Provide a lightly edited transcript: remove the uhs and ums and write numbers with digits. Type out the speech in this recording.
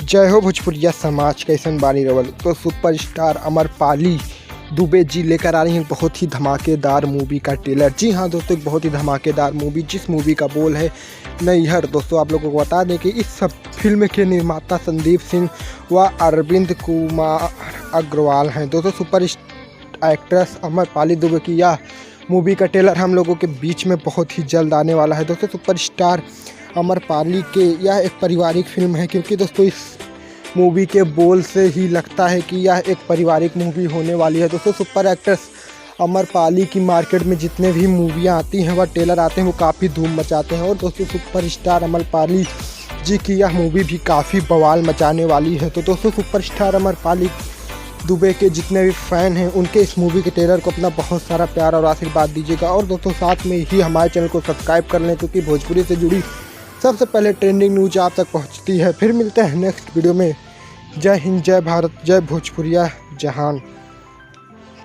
जय हो भोजपुरिया समाज कैसन बानी रवल। तो सुपरस्टार अमरपाली दुबे जी लेकर आ रही हैं बहुत ही धमाकेदार मूवी का ट्रेलर। जी हाँ दोस्तों, एक बहुत ही धमाकेदार मूवी, जिस मूवी का बोल है नैहर। दोस्तों आप लोगों को बता दें कि इस सब फिल्म के निर्माता संदीप सिंह व अरविंद कुमार अग्रवाल हैं। दोस्तों सुपर एक्ट्रेस अमरपाली दुबे की यह मूवी का ट्रेलर हम लोगों के बीच में बहुत ही जल्द आने वाला है। दोस्तों सुपरस्टार अमरपाली के यह एक पारिवारिक फिल्म है, क्योंकि दोस्तों इस मूवी के बोल से ही लगता है कि यह एक पारिवारिक मूवी होने वाली है। दोस्तों सुपर एक्ट्रेस अमरपाली की मार्केट में जितने भी मूवियाँ आती हैं व ट्रेलर आते हैं वो काफ़ी धूम मचाते हैं, और दोस्तों सुपरस्टार अमरपाली जी की यह मूवी भी काफ़ी बवाल मचाने वाली है। तो दोस्तों सुपरस्टार अमरपाली दुबे के जितने भी फ़ैन हैं उनके इस मूवी के ट्रेलर को अपना बहुत सारा प्यार और आशीर्वाद दीजिएगा, और दोस्तों साथ में ही हमारे चैनल को सब्सक्राइब कर लें, क्योंकि भोजपुरी से जुड़ी सबसे पहले ट्रेंडिंग न्यूज आप तक पहुंचती है। फिर मिलते हैं नेक्स्ट वीडियो में। जय हिंद, जय भारत, जय भोजपुरिया जहान।